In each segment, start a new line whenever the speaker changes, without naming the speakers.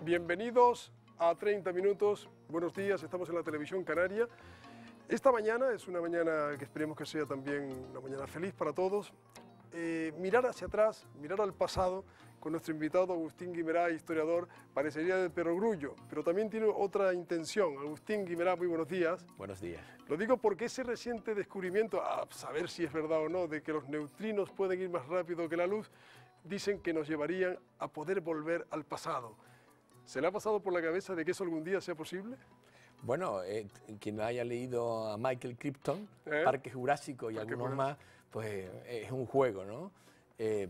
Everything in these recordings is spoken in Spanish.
Bienvenidos a 30 minutos. Buenos días, estamos en la televisión canaria. Esta mañana es una mañana que esperemos que sea también una mañana feliz para todos. Mirar hacia atrás, mirar al pasado, con nuestro invitado Agustín Guimerá, historiador, parecería de perogrullo, pero también tiene otra intención. Agustín Guimerá, muy buenos días.
Buenos días.
Lo digo porque ese reciente descubrimiento, a saber si es verdad o no, de que los neutrinos pueden ir más rápido que la luz, dicen que nos llevarían a poder volver al pasado. ¿Se le ha pasado por la cabeza de que eso algún día sea posible?
Bueno, quien haya leído a Michael Crichton, Parque Jurásico y algunos más, pues es un juego, ¿no?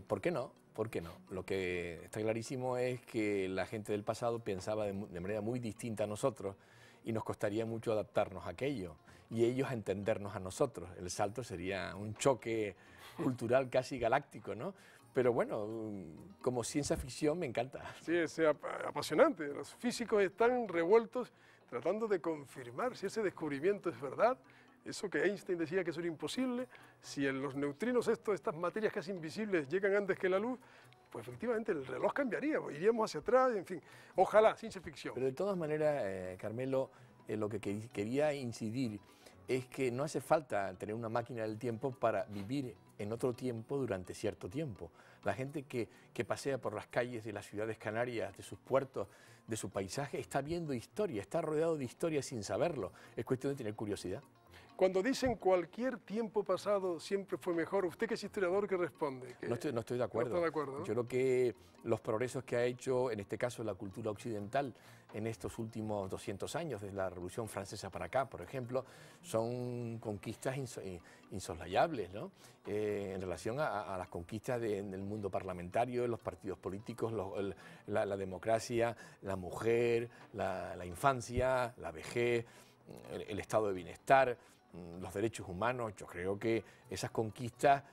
¿Por qué no? ¿Por qué no? Lo que está clarísimo es que la gente del pasado pensaba de manera muy distinta a nosotros y nos costaría mucho adaptarnos a aquello y ellos a entendernos a nosotros. El salto sería un choque cultural casi galáctico, ¿no? Pero bueno, como ciencia ficción me encanta.
Sí, es apasionante. Los físicos están revueltos tratando de confirmar si ese descubrimiento es verdad. Eso que Einstein decía que eso era imposible, si los neutrinos, estas materias casi invisibles, llegan antes que la luz, pues efectivamente el reloj cambiaría, iríamos hacia atrás, en fin, ojalá, ciencia ficción.
Pero de todas maneras, Carmelo, lo que quería incidir es que no hace falta tener una máquina del tiempo para vivir en otro tiempo durante cierto tiempo. La gente que pasea por las calles de las ciudades canarias, de sus puertos, de su paisaje, está viendo historia, está rodeado de historia sin saberlo. Es cuestión de tener curiosidad.
Cuando dicen cualquier tiempo pasado siempre fue mejor, ¿usted que es historiador qué responde?
No estoy de acuerdo.
No está de acuerdo, ¿no?
Yo creo que los progresos que ha hecho, en este caso, la cultura occidental en estos últimos 200 años, desde la Revolución Francesa para acá, por ejemplo, son conquistas insoslayables, ¿no? En relación a las conquistas del mundo parlamentario, los partidos políticos, la democracia, la mujer, la infancia, la vejez, el estado de bienestar, los derechos humanos. Yo creo que esas conquistas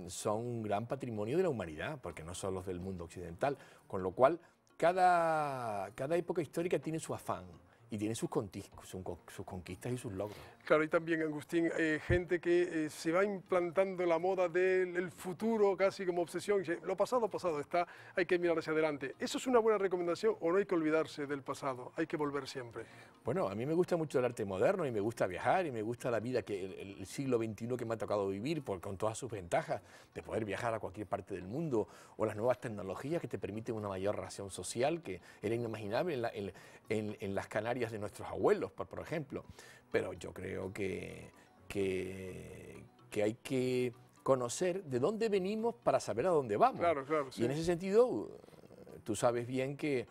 son un gran patrimonio de la humanidad, porque no son los del mundo occidental, con lo cual cada época histórica tiene su afán y tiene sus conquistas y sus logros.
Claro, y también, Agustín, gente que se va implantando la moda del futuro casi como obsesión, y dice, lo pasado, pasado está, hay que mirar hacia adelante. ¿Eso es una buena recomendación o no hay que olvidarse del pasado, hay que volver siempre?
Bueno, a mí me gusta mucho el arte moderno y me gusta viajar y me gusta la vida, el siglo XXI que me ha tocado vivir, con todas sus ventajas, de poder viajar a cualquier parte del mundo, o las nuevas tecnologías que te permiten una mayor relación social, que era inimaginable en las Canarias de nuestros abuelos, por ejemplo. Pero yo creo que hay que conocer de dónde venimos para saber a dónde vamos.
Claro, claro, sí.
Y en ese sentido, tú sabes bien que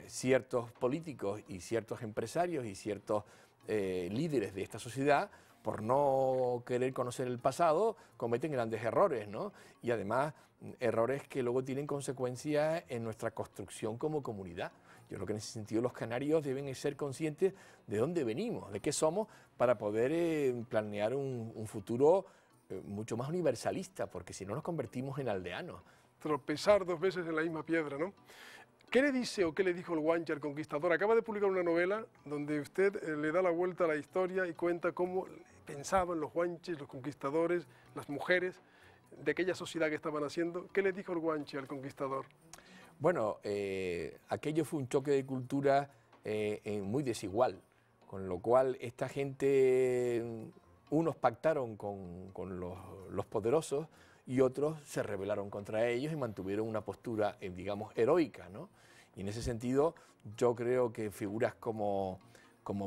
ciertos políticos y ciertos empresarios y ciertos líderes de esta sociedad, por no querer conocer el pasado, cometen grandes errores, ¿no? Y además errores que luego tienen consecuencias en nuestra construcción como comunidad. Yo creo que en ese sentido los canarios deben ser conscientes de dónde venimos, de qué somos, para poder planear un futuro mucho más universalista, porque si no nos convertimos en aldeanos.
Tropezar dos veces en la misma piedra, ¿no? ¿Qué le dice o qué le dijo el Guanche al conquistador? Acaba de publicar una novela donde usted le da la vuelta a la historia y cuenta cómo pensaban los guanches, los conquistadores, las mujeres de aquella sociedad que estaban haciendo. ¿Qué le dijo el Guanche al conquistador?
Bueno, aquello fue un choque de cultura muy desigual, con lo cual esta gente, unos pactaron con los poderosos y otros se rebelaron contra ellos y mantuvieron una postura, digamos, heroica, ¿no? Y en ese sentido yo creo que figuras como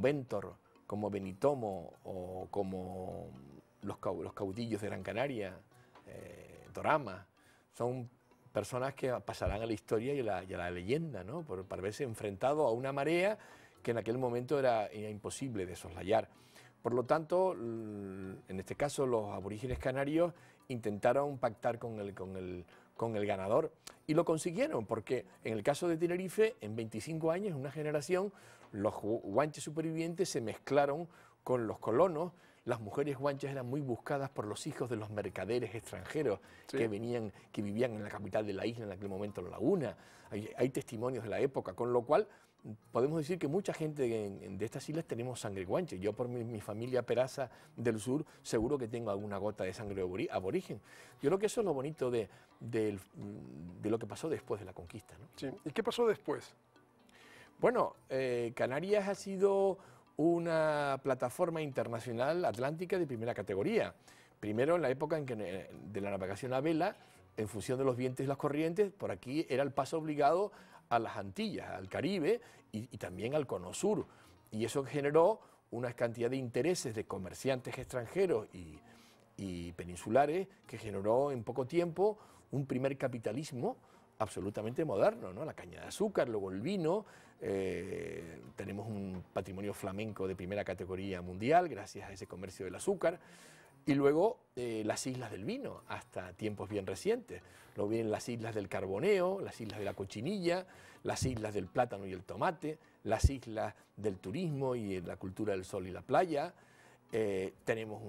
Bentor, como Benitomo o como los caudillos de Gran Canaria, Torama, son personas que pasarán a la historia y a la leyenda, ¿no? Por haberse enfrentado a una marea que en aquel momento era imposible de soslayar. Por lo tanto, en este caso los aborígenes canarios intentaron pactar con el ganador y lo consiguieron, porque en el caso de Tenerife, en 25 años, en una generación, los guanches supervivientes se mezclaron con los colonos. Las mujeres guanches eran muy buscadas por los hijos de los mercaderes extranjeros, sí, que vivían en la capital de la isla, en aquel momento La Laguna. Hay testimonios de la época, con lo cual podemos decir que mucha gente de estas islas tenemos sangre guanche. Yo por mi familia Peraza del sur seguro que tengo alguna gota de sangre aborigen. Yo creo que eso es lo bonito de lo que pasó después de la conquista, ¿no?
Sí. ¿Y qué pasó después?
Bueno, Canarias ha sido una plataforma internacional atlántica de primera categoría. Primero en la época en que de la navegación a vela, en función de los vientos y las corrientes, por aquí era el paso obligado a las Antillas, al Caribe y también al Cono Sur. Y eso generó una cantidad de intereses de comerciantes extranjeros y peninsulares que generó en poco tiempo un primer capitalismo absolutamente moderno, ¿no? La caña de azúcar, luego el vino, tenemos un patrimonio flamenco de primera categoría mundial gracias a ese comercio del azúcar. Y luego las islas del vino, hasta tiempos bien recientes. Luego vienen las islas del carboneo, las islas de la cochinilla, las islas del plátano y el tomate, las islas del turismo y la cultura del sol y la playa. Tenemos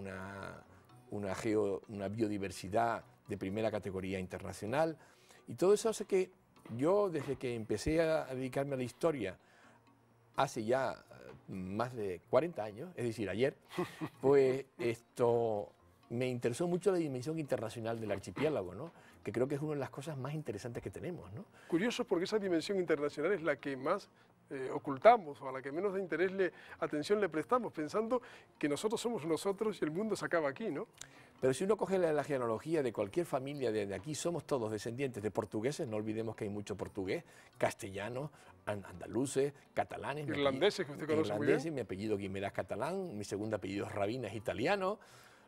una biodiversidad de primera categoría internacional. Y todo eso hace que yo, desde que empecé a dedicarme a la historia, hace ya más de 40 años, es decir, ayer, pues me interesó mucho la dimensión internacional del archipiélago, ¿no? Que creo que es una de las cosas más interesantes que tenemos, ¿no?
Curioso, porque esa dimensión internacional es la que más ocultamos o a la que menos de atención le prestamos, pensando que nosotros somos nosotros y el mundo se acaba aquí, ¿no?
Pero si uno coge la genealogía de cualquier familia de aquí, somos todos descendientes de portugueses, no olvidemos que hay mucho portugués, castellanos, andaluces, catalanes,
irlandeses, que usted conoce muy bien.
Mi apellido Guimerá es catalán, mi segundo apellido es Rabina, es italiano.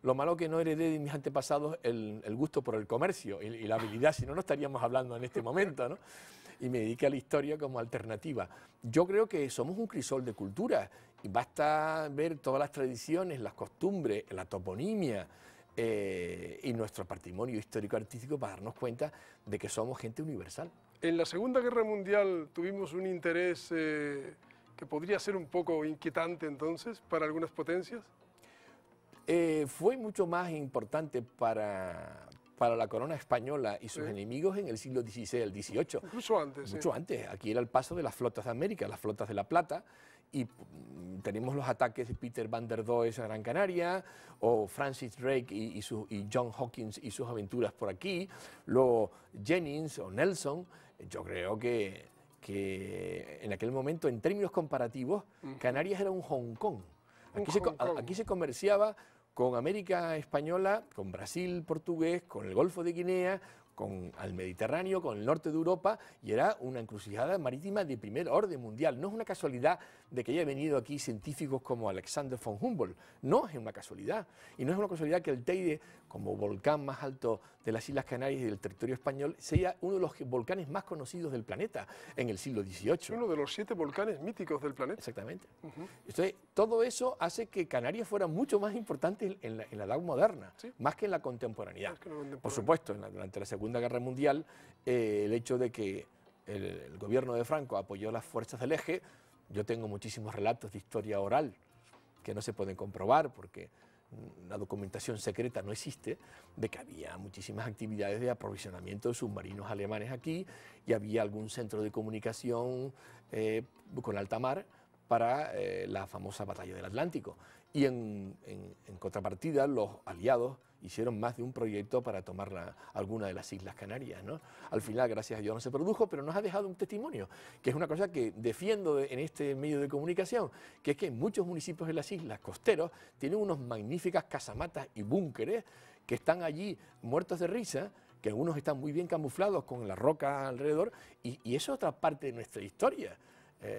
Lo malo que no heredé de mis antepasados el gusto por el comercio y la habilidad, si no, no estaríamos hablando en este momento, ¿no? Y me dediqué a la historia como alternativa. Yo creo que somos un crisol de culturas y basta ver todas las tradiciones, las costumbres, la toponimia y nuestro patrimonio histórico-artístico para darnos cuenta de que somos gente universal.
En la Segunda Guerra Mundial tuvimos un interés que podría ser un poco inquietante entonces para algunas potencias.
Fue mucho más importante para la corona española y sus enemigos en el siglo XVI, el XVIII.
Incluso antes.
Mucho antes. Aquí era el paso de las flotas de América, las flotas de la Plata, y tenemos los ataques de Peter van der Does a Gran Canaria, o Francis Drake y John Hawkins y sus aventuras por aquí, luego Jennings o Nelson. Yo creo que en aquel momento, en términos comparativos, Canarias era un Hong Kong. Aquí se comerciaba con América Española, con Brasil portugués, con el Golfo de Guinea, con el Mediterráneo, con el norte de Europa, y era una encrucijada marítima de primer orden mundial. No es una casualidad de que haya venido aquí científicos como Alexander von Humboldt, no es una casualidad. Y no es una casualidad que el Teide, como volcán más alto de las Islas Canarias y del territorio español, sea uno de los volcanes más conocidos del planeta en el siglo XVIII.
Uno de los 7 volcanes míticos del planeta.
Exactamente. Entonces, todo eso hace que Canarias fuera mucho más importante en la edad moderna, ¿sí? Más que en la contemporaneidad. Por supuesto, durante la Segunda Guerra Mundial, el hecho de que el gobierno de Franco apoyó las fuerzas del Eje, yo tengo muchísimos relatos de historia oral que no se pueden comprobar porque la documentación secreta no existe, de que había muchísimas actividades de aprovisionamiento de submarinos alemanes aquí y había algún centro de comunicación con alta mar para la famosa batalla del Atlántico. Y en contrapartida, los aliados hicieron más de un proyecto para tomar alguna de las Islas Canarias, ¿no? Al final, gracias a Dios, no se produjo, pero nos ha dejado un testimonio, que es una cosa que defiendo en este medio de comunicación, que es que muchos municipios de las islas costeros tienen unos magníficas casamatas y búnkeres que están allí muertos de risa, que algunos están muy bien camuflados con la roca alrededor, y eso es otra parte de nuestra historia.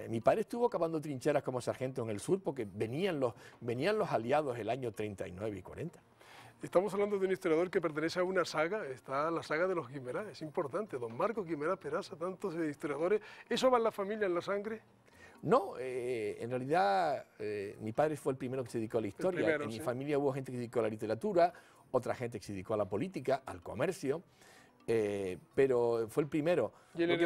Mi padre estuvo cavando trincheras como sargento en el sur porque venían los aliados el año 39 y 40.
Estamos hablando de un historiador que pertenece a una saga, está la saga de los Guimerá, es importante, don Marcos Guimerá Peraza, tantos historiadores. ¿Eso va en la familia, en la sangre?
No, en realidad mi padre fue el primero que se dedicó a la historia. En mi familia hubo gente que se dedicó a la literatura, otra gente que se dedicó a la política, al comercio, pero fue el primero.
¿Y el
lo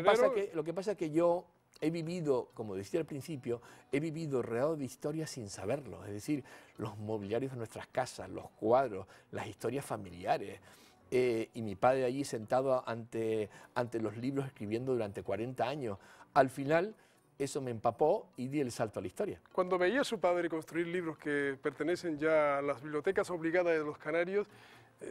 que pasa es que yo he vivido, como decía al principio, he vivido rodeado de historias sin saberlo, es decir, los mobiliarios de nuestras casas, los cuadros, las historias familiares, y mi padre allí sentado ante los libros escribiendo durante 40 años. Al final, eso me empapó y di el salto a la historia.
Cuando veía a su padre construir libros que pertenecen ya a las bibliotecas obligadas de los canarios,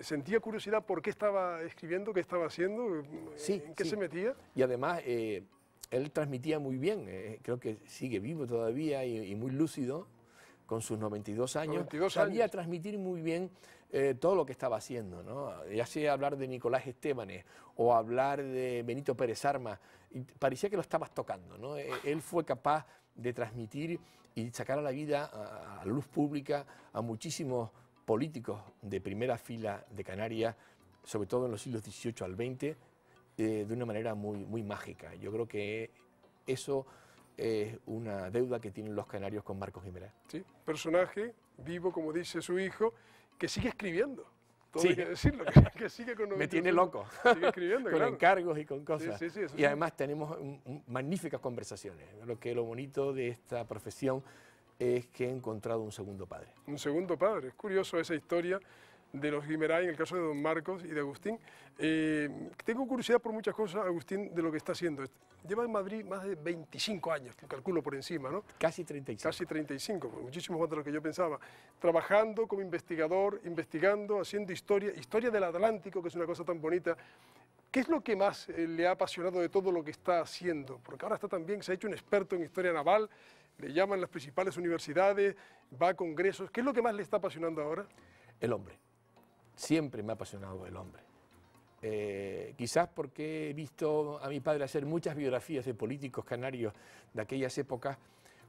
¿sentía curiosidad por qué estaba escribiendo, qué estaba haciendo,
Sí,
en qué
sí.
se metía?
Y además, él transmitía muy bien, creo que sigue vivo todavía y muy lúcido, con sus 92 años.
92
sabía
años.
transmitir muy bien todo lo que estaba haciendo, ¿no? Ya sea hablar de Nicolás Estebanes o hablar de Benito Pérez Armas, y parecía que lo estabas tocando, ¿no? Él fue capaz de transmitir y sacar a la vida, a la luz pública, a muchísimos políticos de primera fila de Canarias, sobre todo en los siglos XVIII al XX, de una manera muy, muy mágica. Yo creo que eso es una deuda que tienen los canarios con Marcos Guimerá.
Sí, personaje vivo, como dice su hijo, que sigue escribiendo. Todo
Sí.
hay que decirlo, que sigue con 92
Me tiene
años.
loco,
Sigue escribiendo,
con
claro.
encargos y con cosas.
Sí, sí, eso
y
sí.
además tenemos magníficas conversaciones. Lo bonito de esta profesión es que he encontrado un segundo padre.
Un segundo padre. Es curioso esa historia de los Guimerá, en el caso de don Marcos y de Agustín. Tengo curiosidad por muchas cosas, Agustín, de lo que está haciendo. Lleva en Madrid más de 25 años, calculo por encima, ¿no?
Casi 35.
Casi 35, muchísimo más de lo que yo pensaba. Trabajando como investigador, investigando, haciendo historia, historia del Atlántico, que es una cosa tan bonita. ¿Qué es lo que más le ha apasionado de todo lo que está haciendo? Porque ahora está también, se ha hecho un experto en historia naval, le llaman las principales universidades, va a congresos. ¿Qué es lo que más le está apasionando ahora?
El hombre. Siempre me ha apasionado el hombre. Quizás porque he visto a mi padre hacer muchas biografías de políticos canarios de aquellas épocas.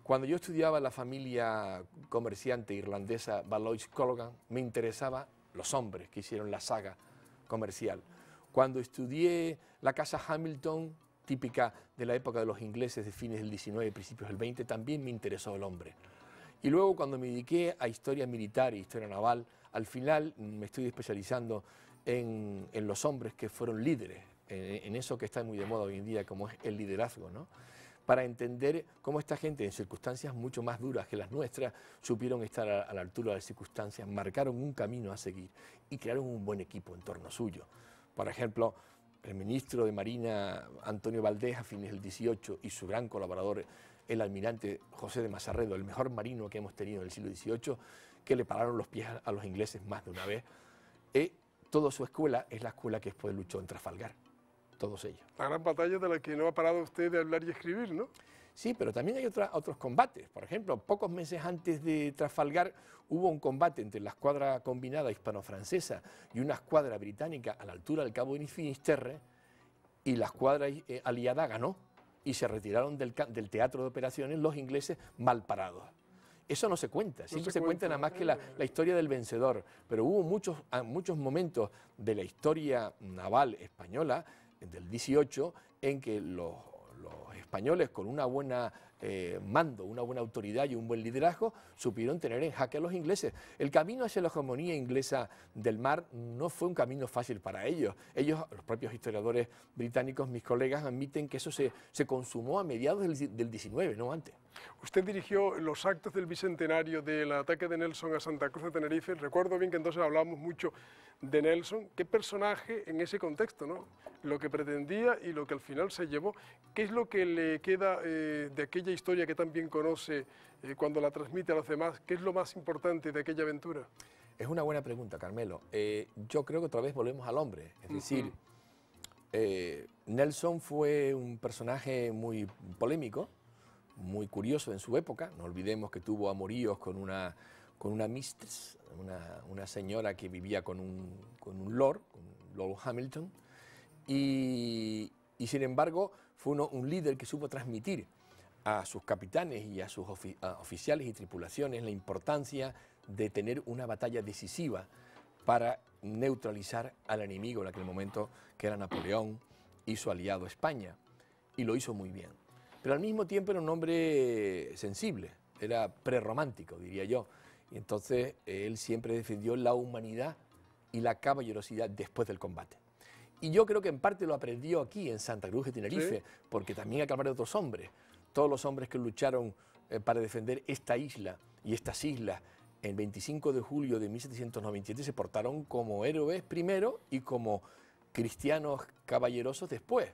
Cuando yo estudiaba la familia comerciante irlandesa Valois Colgan, me interesaban los hombres que hicieron la saga comercial. Cuando estudié la casa Hamilton, típica de la época de los ingleses de fines del 19 y principios del 20, también me interesó el hombre. Y luego cuando me dediqué a historia militar y historia naval, al final me estoy especializando en los hombres que fueron líderes, en eso que está muy de moda hoy en día, como es el liderazgo, ¿no? Para entender cómo esta gente, en circunstancias mucho más duras que las nuestras, supieron estar a la altura de las circunstancias, marcaron un camino a seguir y crearon un buen equipo en torno suyo. Por ejemplo, el ministro de Marina, Antonio Valdés, a fines del 18, y su gran colaborador, el almirante José de Mazarredo, el mejor marino que hemos tenido en el siglo XVIII, que le pararon los pies a los ingleses más de una vez. Toda su escuela es la escuela que después luchó en Trafalgar, todos ellos.
La gran batalla de la que no ha parado usted de hablar y escribir, ¿no?
Sí, pero también hay otros combates. Por ejemplo, pocos meses antes de Trafalgar hubo un combate entre la escuadra combinada hispano-francesa y una escuadra británica a la altura del Cabo de Finisterre, y la escuadra aliada ganó y se retiraron del teatro de operaciones los ingleses mal parados. Eso no se cuenta, siempre se cuenta nada más que la historia del vencedor, pero hubo muchos momentos de la historia naval española, del 18, en que los españoles, con una buena mando, una buena autoridad y un buen liderazgo, supieron tener en jaque a los ingleses. El camino hacia la hegemonía inglesa del mar no fue un camino fácil para ellos. Ellos, los propios historiadores británicos, mis colegas, admiten que eso se consumó a mediados del 19, no antes.
Usted dirigió los actos del bicentenario del ataque de Nelson a Santa Cruz de Tenerife. Recuerdo bien que entonces hablábamos mucho de Nelson. ¿Qué personaje en ese contexto, ¿no? Lo que pretendía y lo que al final se llevó. ¿Qué es lo que le queda de aquella historia que tan bien conoce cuando la transmite a los demás? ¿Qué es lo más importante de aquella aventura?
Es una buena pregunta, Carmelo. Yo creo que otra vez volvemos al hombre. Es decir, Nelson fue un personaje muy polémico, muy curioso en su época. No olvidemos que tuvo amoríos con una mistress, una señora que vivía con un lord, con Lord Hamilton, y sin embargo fue un líder que supo transmitir a sus capitanes y a sus oficiales y tripulaciones la importancia de tener una batalla decisiva para neutralizar al enemigo en aquel momento, que era Napoleón y su aliado España, y lo hizo muy bien. Pero al mismo tiempo era un hombre sensible, era prerromántico, diría yo, y entonces él siempre defendió la humanidad y la caballerosidad después del combate. Y yo creo que en parte lo aprendió aquí en Santa Cruz de Tenerife, ¿sí? Porque también hay que hablar de otros hombres, todos los hombres que lucharon para defender esta isla y estas islas. El 25 de julio de 1797 se portaron como héroes primero y como cristianos caballerosos después,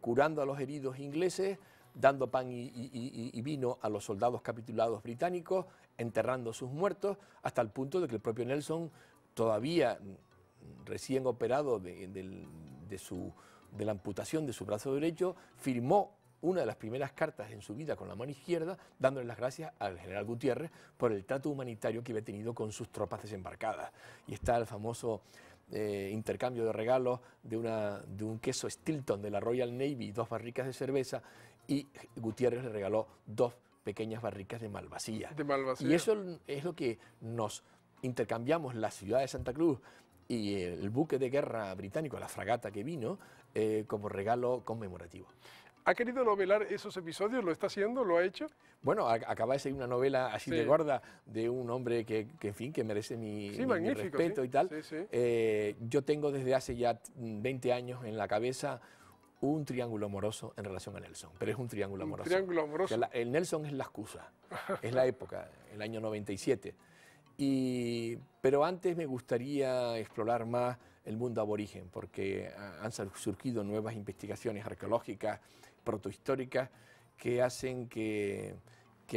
curando a los heridos ingleses, dando pan y vino a los soldados capitulados británicos, enterrando sus muertos, hasta el punto de que el propio Nelson, todavía recién operado de la amputación de su brazo derecho, firmó una de las primeras cartas en su vida con la mano izquierda, dándole las gracias al general Gutiérrez por el trato humanitario que había tenido con sus tropas desembarcadas. Y está el famoso intercambio de regalos de un queso Stilton de la Royal Navy, 2 barricas de cerveza, y Gutiérrez le regaló 2 pequeñas barricas de Malvasía. Y eso es lo que nos intercambiamos, la ciudad de Santa Cruz y el buque de guerra británico, la fragata que vino, como regalo conmemorativo.
¿Ha querido novelar esos episodios? ¿Lo está haciendo? ¿Lo ha hecho?
Bueno, acaba de salir una novela así de gorda de un hombre que, en fin, que merece mi respeto y tal. Yo tengo desde hace ya 20 años en la cabeza un triángulo amoroso en relación a Nelson, pero es un triángulo amoroso.
Triángulo amoroso.
El Nelson es la excusa, es la época, el año 97. Pero antes me gustaría explorar más el mundo aborigen, porque han surgido nuevas investigaciones arqueológicas, protohistóricas, que hacen que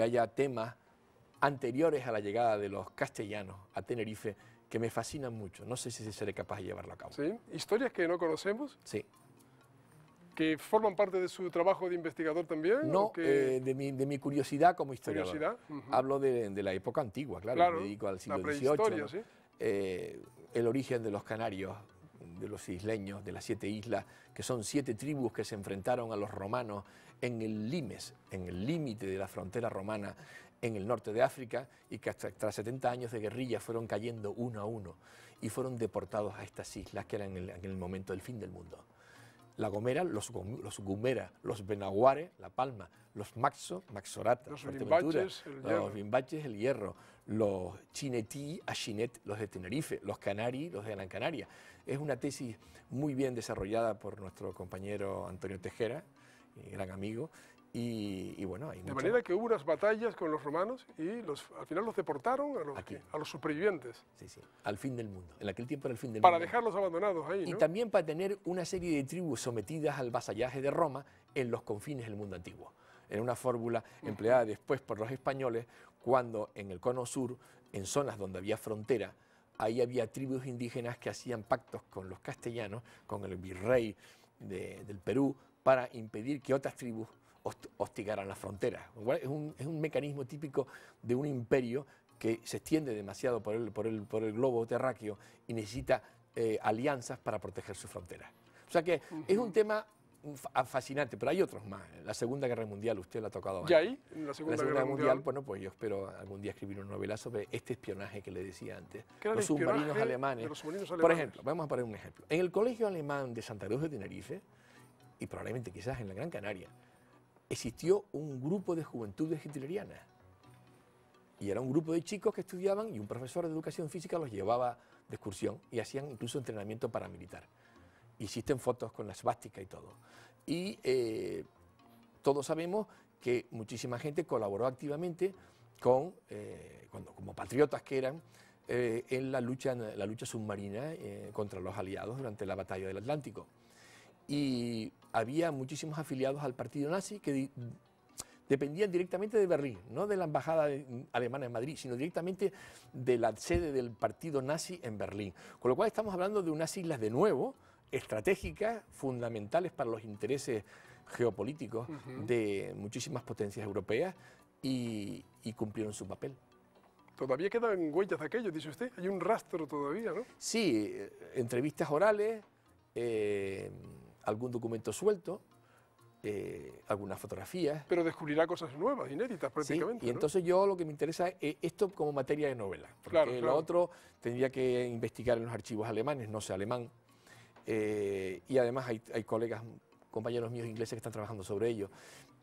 haya temas anteriores a la llegada de los castellanos a Tenerife que me fascinan mucho. No sé si seré capaz de llevarlo a cabo.
¿Sí? ¿Historias que no conocemos?
Sí.
¿Que forman parte de su trabajo de investigador también?
No, de mi curiosidad como historiador.
¿Curiosidad?
Hablo de la época antigua, claro, me dedico al siglo XVIII, ¿no?
¿Sí?
El origen de los canarios, de los isleños, de las 7 islas, que son 7 tribus que se enfrentaron a los romanos en el Limes, en el límite de la frontera romana en el norte de África, y que tras 70 años de guerrilla fueron cayendo uno a uno y fueron deportados a estas islas que eran en el momento del fin del mundo. La Gomera, los Gumera, los Benaguare, La Palma, los Maxo, Maxorata,
los
Bimbaches, el Hierro, los Chinetí, Achinet, los de Tenerife, los Canari, los de Gran Canaria. Es una tesis muy bien desarrollada por nuestro compañero Antonio Tejera, gran amigo, y bueno, hay
de manera que hubo unas batallas con los romanos y al final los deportaron a los supervivientes.
Sí, al fin del mundo. En aquel tiempo era el fin del mundo.
Para dejarlos abandonados ahí, ¿no?
Y también para tener una serie de tribus sometidas al vasallaje de Roma en los confines del mundo antiguo. Era una fórmula empleada después por los españoles cuando en el cono sur, en zonas donde había frontera, ahí había tribus indígenas que hacían pactos con los castellanos, con el virrey del Perú, para impedir que otras tribus hostigaran las fronteras. Es un mecanismo típico de un imperio que se extiende demasiado por el globo terráqueo y necesita alianzas para proteger sus fronteras. O sea que es un tema fascinante, pero hay otros más. La Segunda Guerra Mundial, usted la ha tocado antes.
¿Y ahí? En la Segunda Guerra Mundial,
bueno, pues yo espero algún día escribir una novela sobre este espionaje que le decía antes.
Los
submarinos alemanes. Por ejemplo, vamos a poner un ejemplo. En el Colegio Alemán de Santa Cruz de Tenerife, y probablemente quizás en la Gran Canaria, existió un grupo de juventudes hitlerianas. Y era un grupo de chicos que estudiaban y un profesor de educación física los llevaba de excursión y hacían incluso entrenamiento paramilitar. Existen fotos con la svástica y todo. Y todos sabemos que muchísima gente colaboró activamente como patriotas que eran, en la lucha submarina contra los aliados durante la batalla del Atlántico. Y había muchísimos afiliados al partido nazi que dependían directamente de Berlín, no de la embajada alemana en Madrid, sino directamente de la sede del partido nazi en Berlín. Con lo cual estamos hablando de unas islas de nuevo, estratégicas, fundamentales para los intereses geopolíticos de muchísimas potencias europeas y cumplieron su papel.
Todavía quedan huellas de aquello, dice usted. Hay un rastro todavía, ¿no?
Sí, entrevistas orales, algún documento suelto, algunas fotografías.
Pero descubrirá cosas nuevas, inéditas prácticamente.
Sí, y entonces yo lo que me interesa es esto como materia de novela, porque lo otro tendría que investigar en los archivos alemanes, no sé alemán, y además hay colegas, compañeros míos ingleses que están trabajando sobre ello.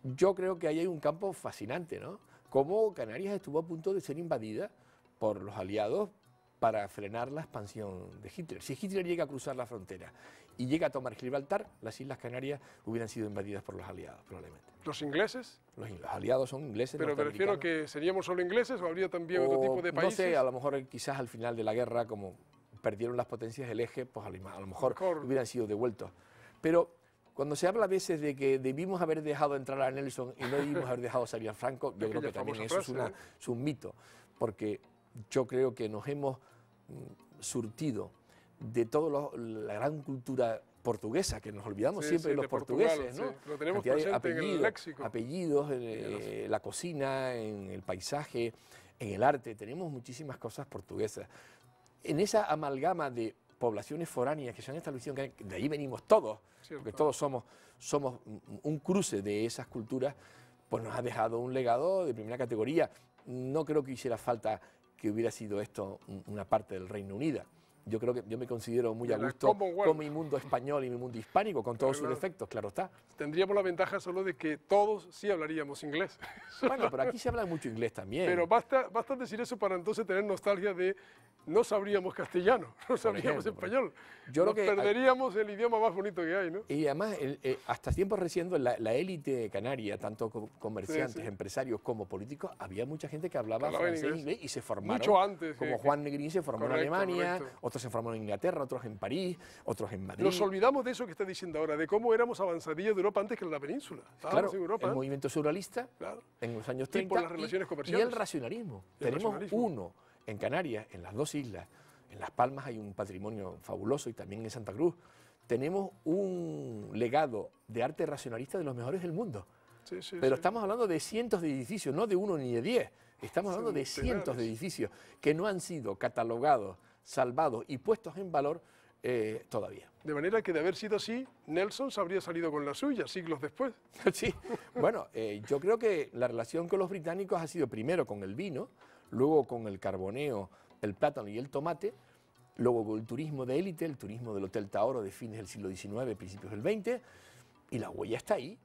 Yo creo que ahí hay un campo fascinante, ¿no? Cómo Canarias estuvo a punto de ser invadida por los aliados para frenar la expansión de Hitler. Si Hitler llega a cruzar la frontera y llega a tomar Gibraltar, las Islas Canarias hubieran sido invadidas por los aliados, probablemente.
¿Los ingleses?
Los aliados son ingleses.
Pero me refiero que seríamos solo ingleses o habría también otro tipo de países.
No sé, a lo mejor quizás al final de la guerra, como perdieron las potencias del eje, pues a lo mejor hubieran sido devueltos. Pero cuando se habla a veces de que debimos haber dejado entrar a Nelson y no debimos haber dejado salir a Franco, yo creo que también eso es un mito, porque yo creo que nos hemos surtido de toda la gran cultura portuguesa, que nos olvidamos siempre de los portugueses, ¿no?
Lo tenemos presente en el léxico.
Apellidos, en la cocina, en el paisaje, en el arte, tenemos muchísimas cosas portuguesas. En esa amalgama de poblaciones foráneas que se han establecido, de ahí venimos todos, porque todos somos un cruce de esas culturas, pues nos ha dejado un legado de primera categoría. No creo que hiciera falta que hubiera sido esto una parte del Reino Unido. Yo creo que yo me considero muy a gusto con mi mundo español y mi mundo hispánico, con todos sus defectos, claro está.
Tendríamos la ventaja solo de que todos sí hablaríamos inglés.
Bueno, pero aquí se habla mucho inglés también.
Pero basta decir eso para entonces tener nostalgia de no sabríamos castellano, no sabríamos español. Yo creo que perderíamos el idioma más bonito que hay, ¿no?
Y además, hasta tiempos recientes, la élite canaria, tanto comerciantes, empresarios como políticos, había mucha gente que hablaba francés, inglés y se formaron.
Mucho antes.
Como Juan Negrín se formó en Alemania, otros se formaron en Inglaterra, otros en París, otros en Madrid.
Nos olvidamos de eso que está diciendo ahora, de cómo éramos avanzadillas de Europa antes que en la península. Estábamos en Europa.
El movimiento surrealista en los años 30
y por las relaciones comerciales.
Y el racionalismo. Tenemos uno en Canarias, en las dos islas. En Las Palmas hay un patrimonio fabuloso y también en Santa Cruz. Tenemos un legado de arte racionalista de los mejores del mundo. Pero estamos hablando de cientos de edificios, no de uno ni de 10. Estamos hablando de cientos de edificios que no han sido catalogados, salvados y puestos en valor todavía.
De manera que de haber sido así, Nelson se habría salido con la suya siglos después.
Sí, bueno, yo creo que la relación con los británicos ha sido primero con el vino, luego con el carboneo, el plátano y el tomate, luego con el turismo de élite, el turismo del Hotel Taoro de fines del siglo XIX, principios del XX, y la huella está ahí.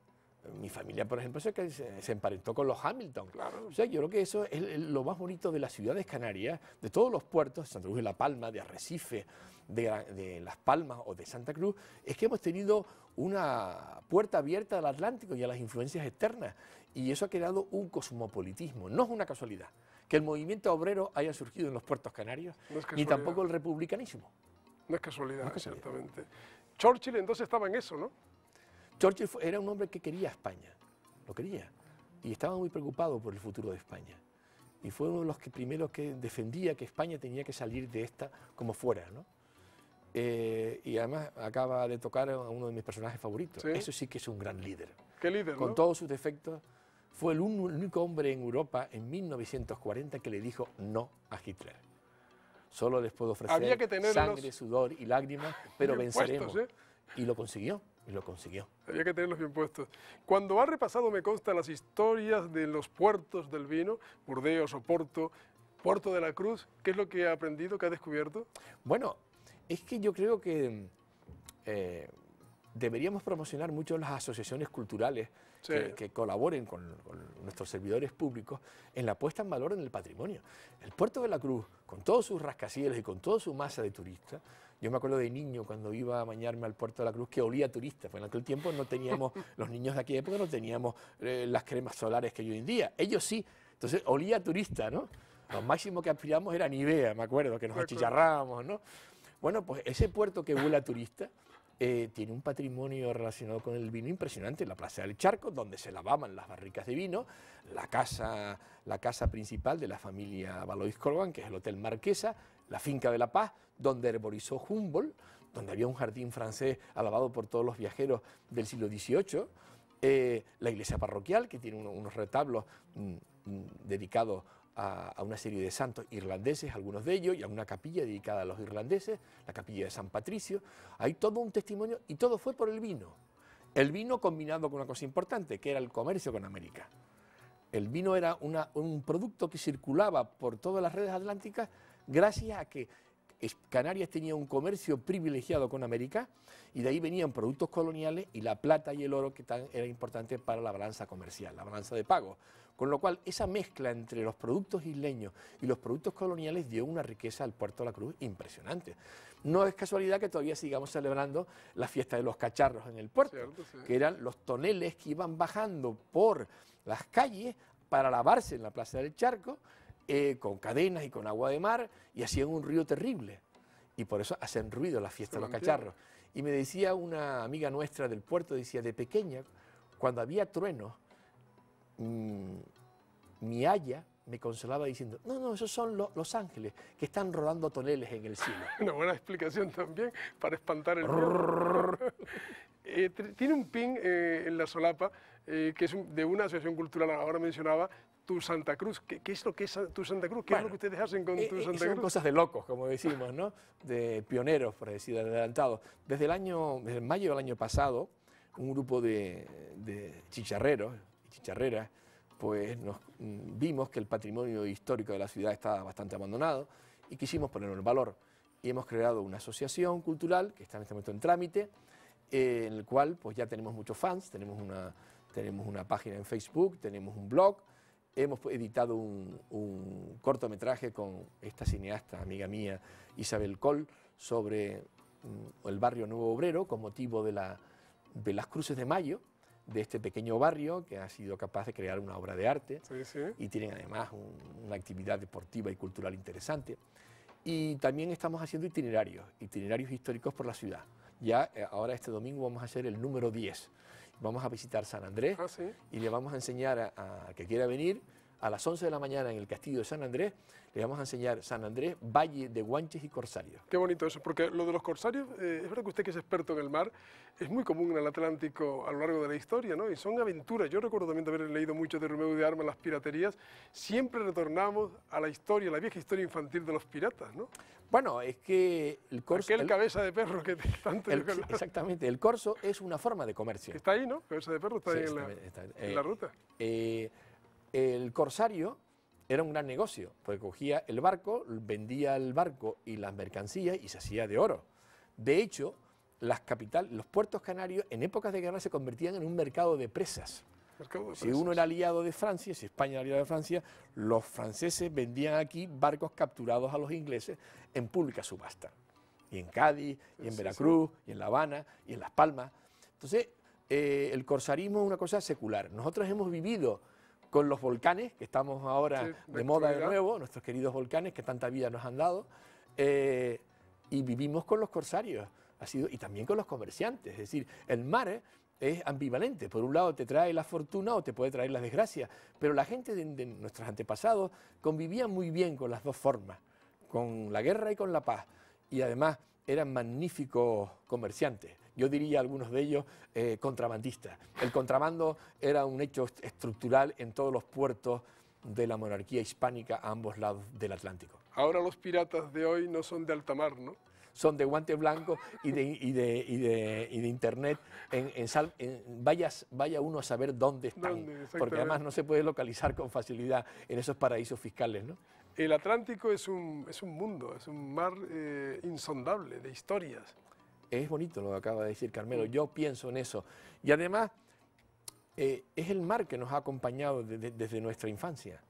Mi familia, por ejemplo, se emparentó con los Hamilton.
Claro.
O sea, yo creo que eso es lo más bonito de las ciudades canarias, de todos los puertos, de Santa Cruz de La Palma, de Arrecife, de Las Palmas o de Santa Cruz, es que hemos tenido una puerta abierta al Atlántico y a las influencias externas. Y eso ha creado un cosmopolitismo. No es una casualidad que el movimiento obrero haya surgido en los puertos canarios, ni tampoco el republicanismo.
No es casualidad, ciertamente. Churchill entonces estaba en eso, ¿no?
Churchill era un hombre que quería España, lo quería, y estaba muy preocupado por el futuro de España. Y fue uno de los primeros que defendía que España tenía que salir de esta como fuera, ¿no? Y además acaba de tocar a uno de mis personajes favoritos. Eso sí que es un gran líder.
¿Qué líder,
Con todos sus defectos, fue el único hombre en Europa en 1940 que le dijo no a Hitler. Solo les puedo ofrecer sangre, sudor y lágrimas, pero venceremos. Y lo consiguió. Y lo consiguió.
Había que tenerlos bien puestos. Cuando ha repasado, me consta, las historias de los puertos del vino, Burdeos, Oporto, Puerto de la Cruz, ¿qué es lo que ha aprendido, qué ha descubierto?
Bueno, es que yo creo que deberíamos promocionar mucho las asociaciones culturales que colaboren con nuestros servidores públicos en la puesta en valor en el patrimonio. El Puerto de la Cruz, con todos sus rascacielos y con toda su masa de turistas, yo me acuerdo de niño cuando iba a bañarme al Puerto de la Cruz que olía a turista, porque en aquel tiempo no teníamos, los niños de aquella época no teníamos las cremas solares que hay hoy en día, ellos sí, entonces olía a turista, ¿no? Lo máximo que aspiramos era Nivea, me acuerdo, que nos achicharrábamos, ¿no? Bueno, pues ese puerto que huele a turista tiene un patrimonio relacionado con el vino impresionante, la Plaza del Charco, donde se lavaban las barricas de vino, la casa principal de la familia Valois Colgan, que es el Hotel Marquesa, la Finca de la Paz, donde herborizó Humboldt, donde había un jardín francés alabado por todos los viajeros del siglo XVIII, la iglesia parroquial, que tiene unos retablos dedicados a una serie de santos irlandeses, algunos de ellos, y a una capilla dedicada a los irlandeses, la capilla de San Patricio. Hay todo un testimonio y todo fue por el vino. El vino combinado con una cosa importante, que era el comercio con América. El vino era un producto que circulaba por todas las redes atlánticas gracias a que Canarias tenía un comercio privilegiado con América y de ahí venían productos coloniales y la plata y el oro que era importante para la balanza comercial, la balanza de pago. Con lo cual, esa mezcla entre los productos isleños y los productos coloniales dio una riqueza al Puerto de la Cruz impresionante. No es casualidad que todavía sigamos celebrando la fiesta de los cacharros en el puerto, que eran los toneles que iban bajando por las calles para lavarse en la Plaza del Charco, con cadenas y con agua de mar, y hacían un ruido terrible. Y por eso hacen ruido la fiesta de los cacharros. Y me decía una amiga nuestra del puerto, decía, de pequeña, cuando había truenos, mi aya me consolaba diciendo, no, no, esos son los ángeles que están rodando toneles en el cielo.
Una buena explicación también para espantar el miedo. Tiene un pin en la solapa que es de una asociación cultural, ahora mencionaba, Tu Santa Cruz. ¿Qué es lo que es Tu Santa Cruz? ¿Qué es lo que ustedes hacen con Tu Santa Cruz?
Son cosas de locos, como decimos, ¿no? De pioneros, por decir, adelantados. Desde mayo del año pasado, un grupo de chicharreros y chicharreras, pues vimos que el patrimonio histórico de la ciudad estaba bastante abandonado y quisimos ponerlo en valor. Y hemos creado una asociación cultural que está en este momento en trámite, en el cual pues ya tenemos muchos fans, tenemos una página en Facebook, tenemos un blog, hemos editado un cortometraje con esta cineasta, amiga mía, Isabel Coll, sobre el barrio Nuevo Obrero, con motivo de las Cruces de Mayo, de este pequeño barrio que ha sido capaz de crear una obra de arte, y tienen además una actividad deportiva y cultural interesante. Y también estamos haciendo itinerarios históricos por la ciudad. Ya ahora este domingo vamos a hacer el número 10. Vamos a visitar San Andrés y le vamos a enseñar a que quiera venir a las 11 de la mañana en el Castillo de San Andrés, le vamos a enseñar San Andrés, Valle de Guanches y Corsarios.
Qué bonito eso, porque lo de los corsarios, es verdad que usted que es experto en el mar, es muy común en el Atlántico a lo largo de la historia, ¿no? Y son aventuras. Yo recuerdo también de haber leído mucho de Romeu de Armas, las piraterías. Siempre retornamos a la historia, la vieja historia infantil de los piratas, ¿no?
Bueno, es que el corso...
Aquel cabeza de perro que tanto...
Exactamente, el corso es una forma de comercio.
Está ahí, ¿no? Cabeza de perro está ahí en la ruta.
El corsario era un gran negocio, porque cogía el barco, vendía el barco y las mercancías y se hacía de oro. De hecho, los puertos canarios en épocas de guerra se convertían en un mercado de presas. Si uno era aliado de Francia, si España era aliado de Francia, los franceses vendían aquí barcos capturados a los ingleses en pública subasta. Y en Cádiz, y en Veracruz, y en La Habana, y en Las Palmas. Entonces, el corsarismo es una cosa secular. Nosotros hemos vivido con los volcanes, que estamos ahora de moda de nuevo, nuestros queridos volcanes que tanta vida nos han dado, y vivimos con los corsarios, y también con los comerciantes. Es decir, el mar es ambivalente. Por un lado te trae la fortuna o te puede traer la desgracia, pero la gente de nuestros antepasados convivía muy bien con las dos formas, con la guerra y con la paz, y además eran magníficos comerciantes. Yo diría algunos de ellos contrabandistas. El contrabando era un hecho estructural en todos los puertos de la monarquía hispánica a ambos lados del Atlántico.
Ahora los piratas de hoy no son de alta mar, ¿no?
Son de guante blanco y de internet. Vaya uno a saber dónde están, porque además no se puede localizar con facilidad en esos paraísos fiscales, ¿no?
El Atlántico es un mundo, es un mar insondable de historias.
Es bonito lo que acaba de decir Carmelo, yo pienso en eso. Y además, es el mar que nos ha acompañado desde nuestra infancia.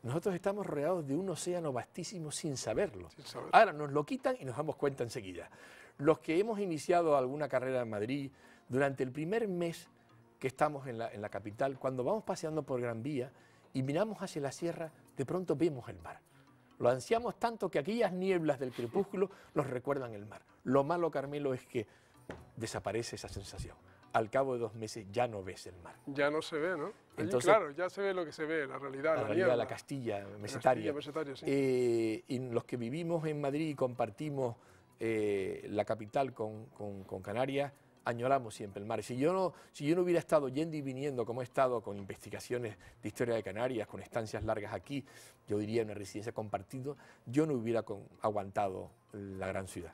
Nosotros estamos rodeados de un océano vastísimo sin saberlo. Ahora nos lo quitan y nos damos cuenta enseguida. Los que hemos iniciado alguna carrera en Madrid, durante el primer mes que estamos en la capital, cuando vamos paseando por Gran Vía y miramos hacia la sierra, de pronto vemos el mar. Lo ansiamos tanto que aquellas nieblas del crepúsculo nos recuerdan el mar. Lo malo, Carmelo, es que desaparece esa sensación. Al cabo de 2 meses ya no ves el mar.
Ya no se ve, ¿no?
Entonces,
claro, ya se ve lo que se ve, la realidad,
la realidad, la Castilla mesetaria.
Sí.
Y los que vivimos en Madrid y compartimos la capital con Canarias, añoramos siempre el mar. Si yo no hubiera estado yendo y viniendo como he estado con investigaciones de historia de Canarias, con estancias largas aquí, yo diría una residencia compartida, yo no hubiera aguantado la gran ciudad.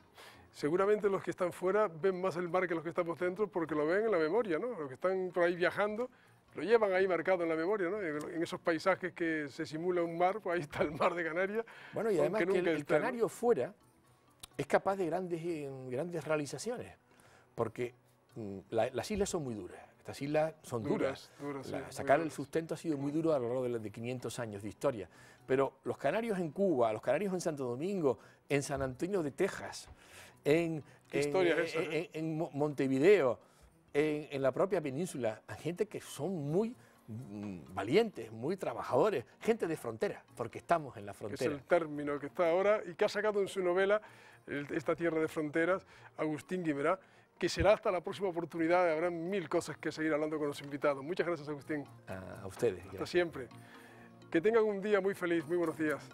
Seguramente los que están fuera ven más el mar que los que estamos dentro porque lo ven en la memoria, ¿no? Los que están por ahí viajando lo llevan ahí marcado en la memoria, ¿no? En esos paisajes que se simula un mar, pues ahí está el mar de Canarias.
Bueno, y además que el canario fuera es capaz de grandes realizaciones, porque las islas son muy duras. Estas islas son duras. Sacar el sustento ha sido muy duro a lo largo de 500 años de historia. Pero los canarios en Cuba, los canarios en Santo Domingo, en San Antonio de Texas, en Montevideo, en la propia península, hay gente que son muy valientes, muy trabajadores, gente de frontera, porque estamos en la
Que es
frontera.
el término que está ahora y que ha sacado en su novela esta tierra de fronteras, Agustín Guimerá, que será hasta la próxima oportunidad. Habrá mil cosas que seguir hablando con los invitados. Muchas gracias, Agustín.
A ustedes.
Hasta
Gracias.
siempre. Que tengan un día muy feliz. Muy buenos días.